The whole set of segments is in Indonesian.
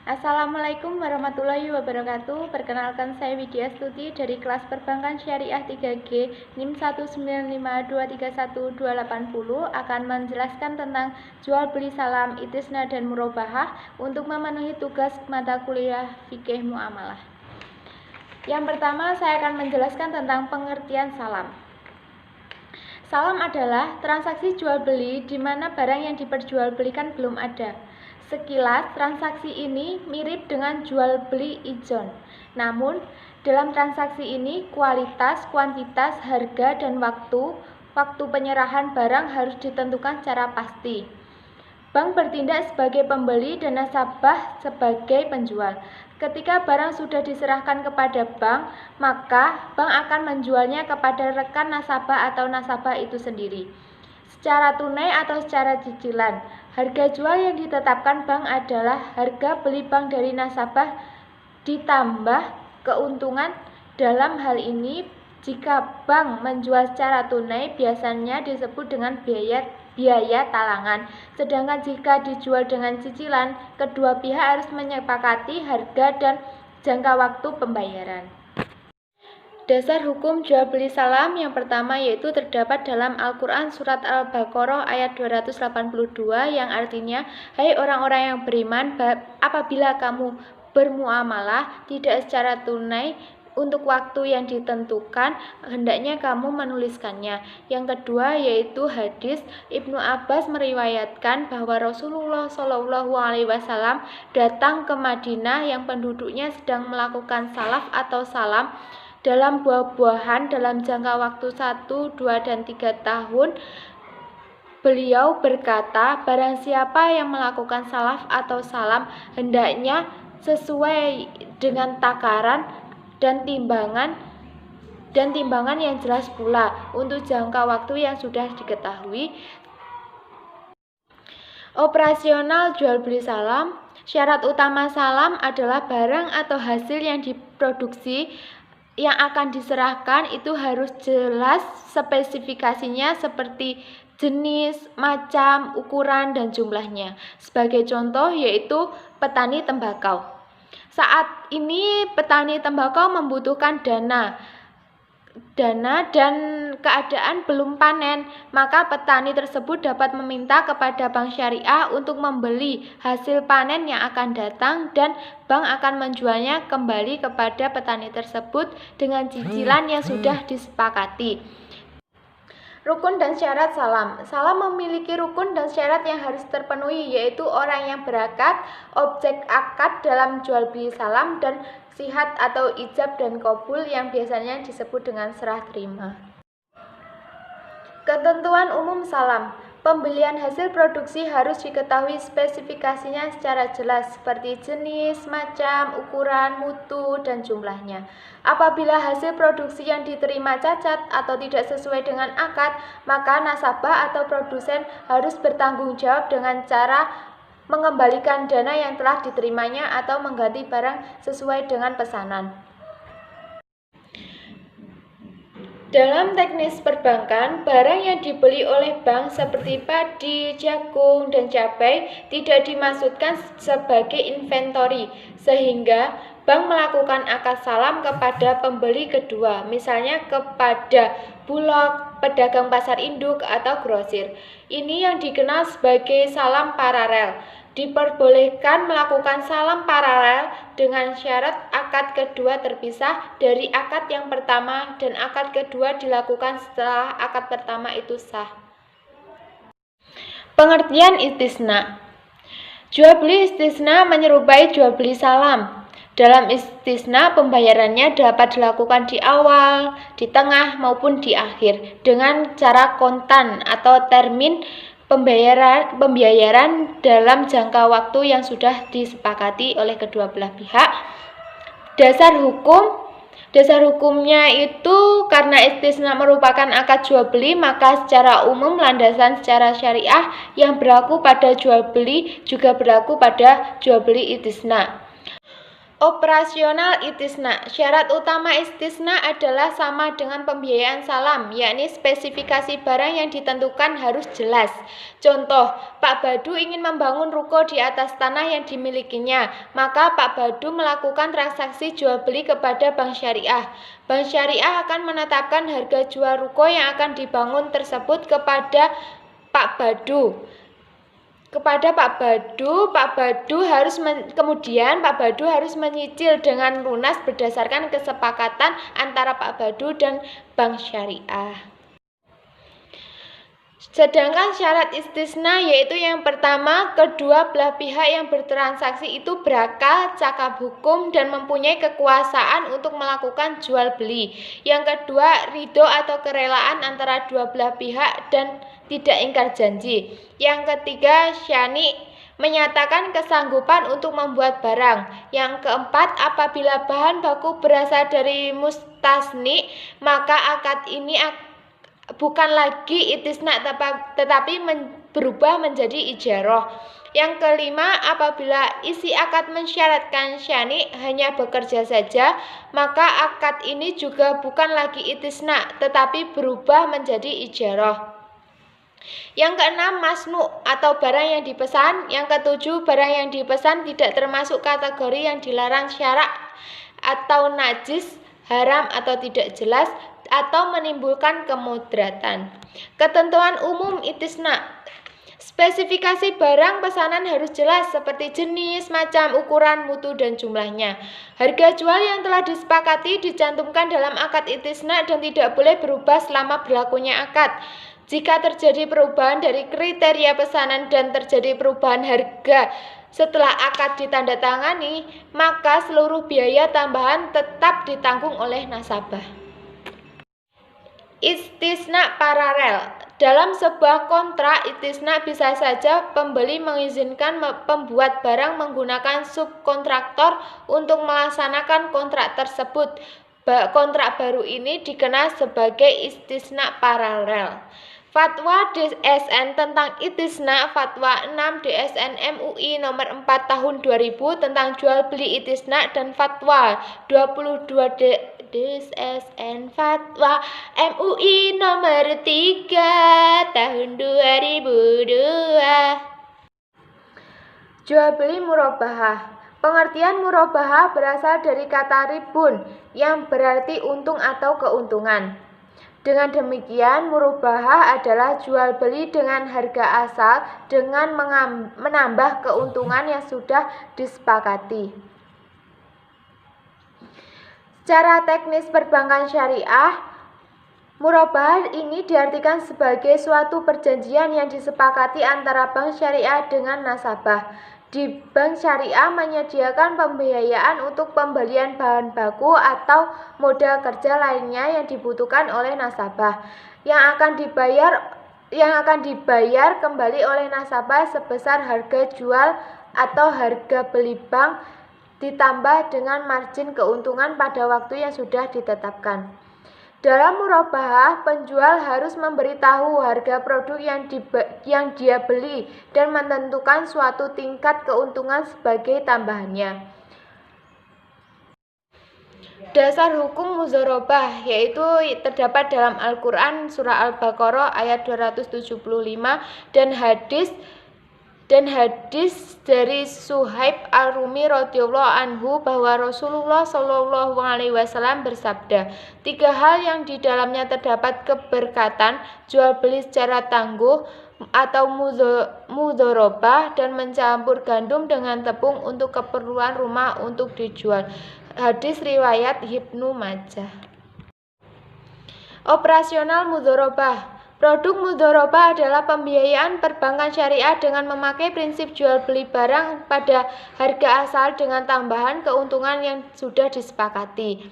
Assalamualaikum warahmatullahi wabarakatuh. Perkenalkan saya Widya Stuti dari kelas Perbankan Syariah 3G NIM 195231280 akan menjelaskan tentang jual beli salam, istisna dan murabahah untuk memenuhi tugas mata kuliah fikih muamalah. Yang pertama, saya akan menjelaskan tentang pengertian salam. Salam adalah transaksi jual beli di mana barang yang diperjualbelikan belum ada. Sekilas, transaksi ini mirip dengan jual beli ijon. Namun, dalam transaksi ini kualitas, kuantitas, harga, dan waktu penyerahan barang harus ditentukan secara pasti. Bank bertindak sebagai pembeli dan nasabah sebagai penjual. Ketika barang sudah diserahkan kepada bank, maka bank akan menjualnya kepada rekan nasabah atau nasabah itu sendiri. Secara tunai atau secara cicilan, harga jual yang ditetapkan bank adalah harga beli bank dari nasabah ditambah keuntungan. Dalam hal ini, jika bank menjual secara tunai biasanya disebut dengan biaya talangan. Sedangkan jika dijual dengan cicilan, kedua pihak harus menyepakati harga dan jangka waktu pembayaran. Dasar hukum jual beli salam yang pertama yaitu terdapat dalam Al-Quran Surat Al-Baqarah ayat 282 yang artinya, hai orang-orang yang beriman, apabila kamu bermuamalah tidak secara tunai untuk waktu yang ditentukan, hendaknya kamu menuliskannya. Yang kedua yaitu hadis Ibnu Abbas meriwayatkan bahwa Rasulullah SAW datang ke Madinah yang penduduknya sedang melakukan salaf atau salam dalam buah-buahan dalam jangka waktu 1, 2, dan 3 tahun. Beliau berkata, barang siapa yang melakukan salaf atau salam hendaknya sesuai dengan takaran dan timbangan yang jelas pula untuk jangka waktu yang sudah diketahui. Operasional jual beli salam. Syarat utama salam adalah barang atau hasil yang diproduksi yang akan diserahkan itu harus jelas spesifikasinya seperti jenis, macam, ukuran, dan jumlahnya. Sebagai contoh yaitu petani tembakau. Saat ini petani tembakau membutuhkan dana dan keadaan belum panen, maka petani tersebut dapat meminta kepada bank syariah untuk membeli hasil panen yang akan datang dan bank akan menjualnya kembali kepada petani tersebut dengan cicilan yang sudah disepakati. Rukun dan syarat salam. Salam memiliki rukun dan syarat yang harus terpenuhi, yaitu orang yang berakad, objek akad dalam jual beli salam, dan sihat atau ijab dan qabul yang biasanya disebut dengan serah terima. Ketentuan umum salam. Pembelian hasil produksi harus diketahui spesifikasinya secara jelas seperti jenis, macam, ukuran, mutu, dan jumlahnya. Apabila hasil produksi yang diterima cacat atau tidak sesuai dengan akad, maka nasabah atau produsen harus bertanggung jawab dengan cara mengembalikan dana yang telah diterimanya atau mengganti barang sesuai dengan pesanan. Dalam teknis perbankan, barang yang dibeli oleh bank seperti padi, jagung, dan cabai tidak dimaksudkan sebagai inventory, sehingga bank melakukan akad salam kepada pembeli kedua, misalnya kepada bulog, pedagang pasar induk, atau grosir. Ini yang dikenal sebagai salam paralel. Diperbolehkan melakukan salam paralel dengan syarat akad kedua terpisah dari akad yang pertama dan akad kedua dilakukan setelah akad pertama itu sah. Pengertian istisna. Jual beli istisna menyerupai jual beli salam. Dalam istisna, pembayarannya dapat dilakukan di awal, di tengah, maupun di akhir dengan cara kontan atau termin pembayaran dalam jangka waktu yang sudah disepakati oleh kedua belah pihak. Dasar hukumnya itu karena istisna merupakan akad jual beli, maka secara umum landasan secara syariah yang berlaku pada jual beli juga berlaku pada jual beli istisna. Operasional istisna. Syarat utama istisna adalah sama dengan pembiayaan salam, yakni spesifikasi barang yang ditentukan harus jelas. Contoh, Pak Badu ingin membangun ruko di atas tanah yang dimilikinya, maka Pak Badu melakukan transaksi jual beli kepada Bank Syariah. Bank Syariah akan menetapkan harga jual ruko yang akan dibangun tersebut kepada Pak Badu. Kemudian Pak Badu harus menyicil dengan lunas berdasarkan kesepakatan antara Pak Badu dan Bank Syariah. Sedangkan syarat istisna yaitu yang pertama, kedua belah pihak yang bertransaksi itu berakal, cakap hukum, dan mempunyai kekuasaan untuk melakukan jual beli. Yang kedua, ridho atau kerelaan antara dua belah pihak dan tidak ingkar janji. Yang ketiga, syani, menyatakan kesanggupan untuk membuat barang. Yang keempat, apabila bahan baku berasal dari mustasni, maka akad ini bukan lagi istisna tetapi berubah menjadi ijarah. Yang kelima, apabila isi akad mensyaratkan syani hanya bekerja saja, maka akad ini juga bukan lagi istisna tetapi berubah menjadi ijarah. Yang keenam, masnu atau barang yang dipesan. Yang ketujuh, barang yang dipesan tidak termasuk kategori yang dilarang syarak atau najis, haram atau tidak jelas, atau menimbulkan kemudaratan. Ketentuan umum istisna. Spesifikasi barang pesanan harus jelas seperti jenis, macam, ukuran, mutu, dan jumlahnya. Harga jual yang telah disepakati dicantumkan dalam akad istisna dan tidak boleh berubah selama berlakunya akad. Jika terjadi perubahan dari kriteria pesanan dan terjadi perubahan harga setelah akad ditandatangani, maka seluruh biaya tambahan tetap ditanggung oleh nasabah. Istisna paralel. Dalam sebuah kontrak istisna bisa saja pembeli mengizinkan pembuat barang menggunakan subkontraktor untuk melaksanakan kontrak tersebut. Kontrak baru ini dikenal sebagai istisna paralel. Fatwa DSN tentang istisna, Fatwa 6 DSN MUI nomor 4 tahun 2000 tentang jual beli istisna, dan Fatwa 22 DSN Fatwa MUI nomor 3 tahun 2002. Jual beli murabahah. Pengertian murabahah berasal dari kata ribun yang berarti untung atau keuntungan. Dengan demikian, murabahah adalah jual beli dengan harga asal dengan menambah keuntungan yang sudah disepakati. Secara teknis perbankan syariah, murabahah ini diartikan sebagai suatu perjanjian yang disepakati antara bank syariah dengan nasabah. Di bank syariah menyediakan pembiayaan untuk pembelian bahan baku atau modal kerja lainnya yang dibutuhkan oleh nasabah, yang akan dibayar kembali oleh nasabah sebesar harga jual atau harga beli bank ditambah dengan margin keuntungan pada waktu yang sudah ditetapkan. Dalam murabahah, penjual harus memberitahu harga produk yang dia beli dan menentukan suatu tingkat keuntungan sebagai tambahannya. Dasar hukum mudharabah yaitu terdapat dalam Al-Quran surah Al-Baqarah ayat 275 dan hadis dari Suhaib Ar-Rumi radhiyallahu anhu bahwa Rasulullah Shallallahu alaihi wasallam bersabda, 3 hal yang di dalamnya terdapat keberkatan, jual beli secara tangguh atau mudharabah, dan mencampur gandum dengan tepung untuk keperluan rumah untuk dijual. Hadis riwayat Ibnu Majah. Operasional mudharabah. Produk mudharabah adalah pembiayaan perbankan syariah dengan memakai prinsip jual beli barang pada harga asal dengan tambahan keuntungan yang sudah disepakati,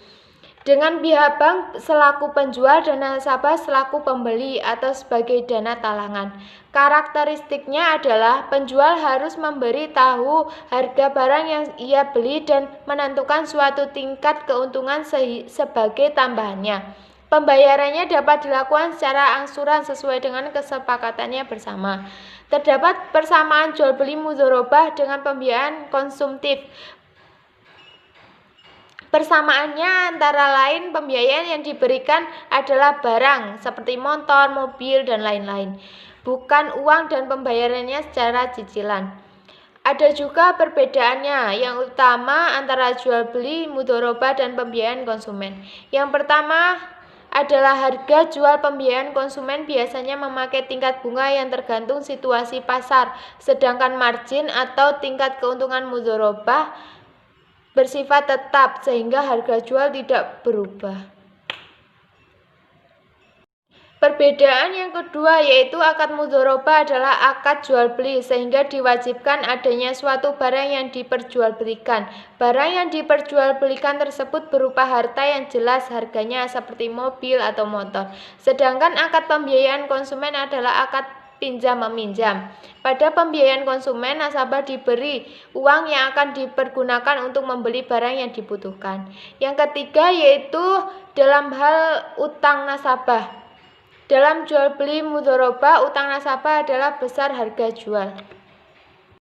dengan pihak bank selaku penjual dan nasabah selaku pembeli atau sebagai dana talangan. Karakteristiknya adalah penjual harus memberi tahu harga barang yang ia beli dan menentukan suatu tingkat keuntungan sebagai tambahannya. Pembayarannya dapat dilakukan secara angsuran sesuai dengan kesepakatannya bersama. Terdapat persamaan jual beli mudharabah dengan pembiayaan konsumtif. Persamaannya antara lain pembiayaan yang diberikan adalah barang seperti motor, mobil, dan lain-lain, bukan uang dan pembayarannya secara cicilan. Ada juga perbedaannya yang utama antara jual beli, mudharabah, dan pembiayaan konsumen. Yang pertama adalah harga jual. Pembiayaan konsumen biasanya memakai tingkat bunga yang tergantung situasi pasar, sedangkan margin atau tingkat keuntungan mudharabah bersifat tetap sehingga harga jual tidak berubah. Perbedaan yang kedua yaitu akad mudharabah adalah akad jual beli sehingga diwajibkan adanya suatu barang yang diperjualbelikan. Barang yang diperjualbelikan tersebut berupa harta yang jelas harganya seperti mobil atau motor. Sedangkan akad pembiayaan konsumen adalah akad pinjam-meminjam. Pada pembiayaan konsumen, nasabah diberi uang yang akan dipergunakan untuk membeli barang yang dibutuhkan. Yang ketiga yaitu dalam hal utang nasabah. Dalam jual beli mudharabah, utang nasabah adalah besar harga jual.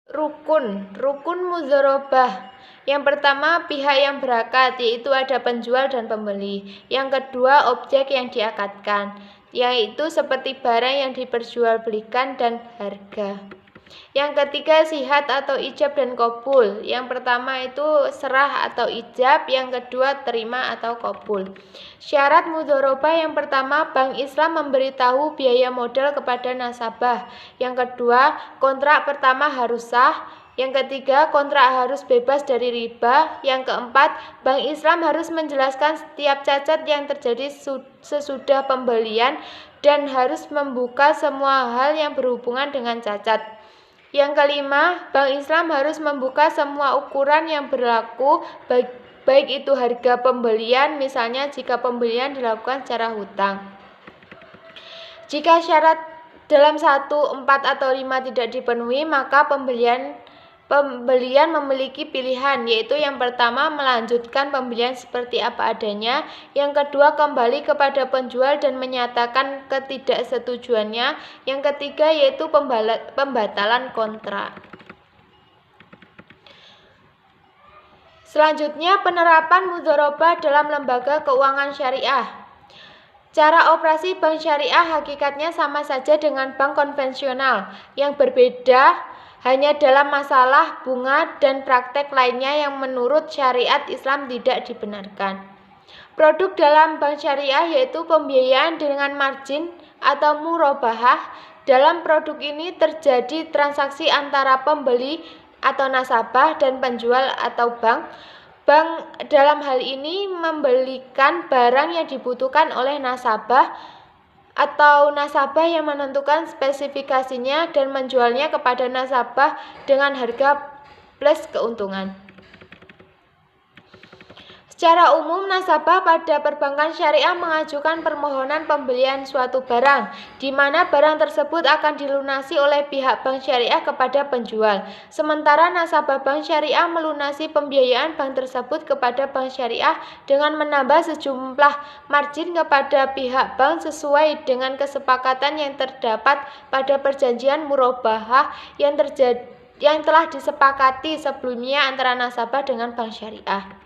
Rukun mudharabah. Yang pertama, pihak yang berakad, yaitu ada penjual dan pembeli. Yang kedua, objek yang diakadkan, yaitu seperti barang yang diperjualbelikan dan harga. Yang ketiga, sihat atau ijab dan qabul. Yang pertama itu serah atau ijab, yang kedua terima atau qabul. Syarat mudharabah yang pertama, Bank Islam memberitahu biaya modal kepada nasabah. Yang kedua, kontrak pertama harus sah. Yang ketiga, kontrak harus bebas dari riba. Yang keempat, Bank Islam harus menjelaskan setiap cacat yang terjadi sesudah pembelian dan harus membuka semua hal yang berhubungan dengan cacat. Yang kelima, Bank Islam harus membuka semua ukuran yang berlaku, baik itu harga pembelian, misalnya jika pembelian dilakukan secara hutang. Jika syarat dalam 1, 4, atau 5 tidak dipenuhi, maka pembelian memiliki pilihan, yaitu yang pertama melanjutkan pembelian seperti apa adanya, yang kedua kembali kepada penjual dan menyatakan ketidaksetujuannya, yang ketiga yaitu pembatalan kontrak. Selanjutnya, penerapan mudharabah dalam lembaga keuangan syariah. Cara operasi bank syariah hakikatnya sama saja dengan bank konvensional, yang berbeda hanya dalam masalah bunga dan praktek lainnya yang menurut syariat Islam tidak dibenarkan. Produk dalam bank syariah yaitu pembiayaan dengan margin atau murabahah. Dalam produk ini terjadi transaksi antara pembeli atau nasabah dan penjual atau bank. Bank dalam hal ini membelikan barang yang dibutuhkan oleh nasabah atau nasabah yang menentukan spesifikasinya dan menjualnya kepada nasabah dengan harga plus keuntungan. Secara umum, nasabah pada perbankan syariah mengajukan permohonan pembelian suatu barang, di mana barang tersebut akan dilunasi oleh pihak bank syariah kepada penjual. Sementara nasabah bank syariah melunasi pembiayaan bank tersebut kepada bank syariah dengan menambah sejumlah margin kepada pihak bank sesuai dengan kesepakatan yang terdapat pada perjanjian murabahah yang telah disepakati sebelumnya antara nasabah dengan bank syariah.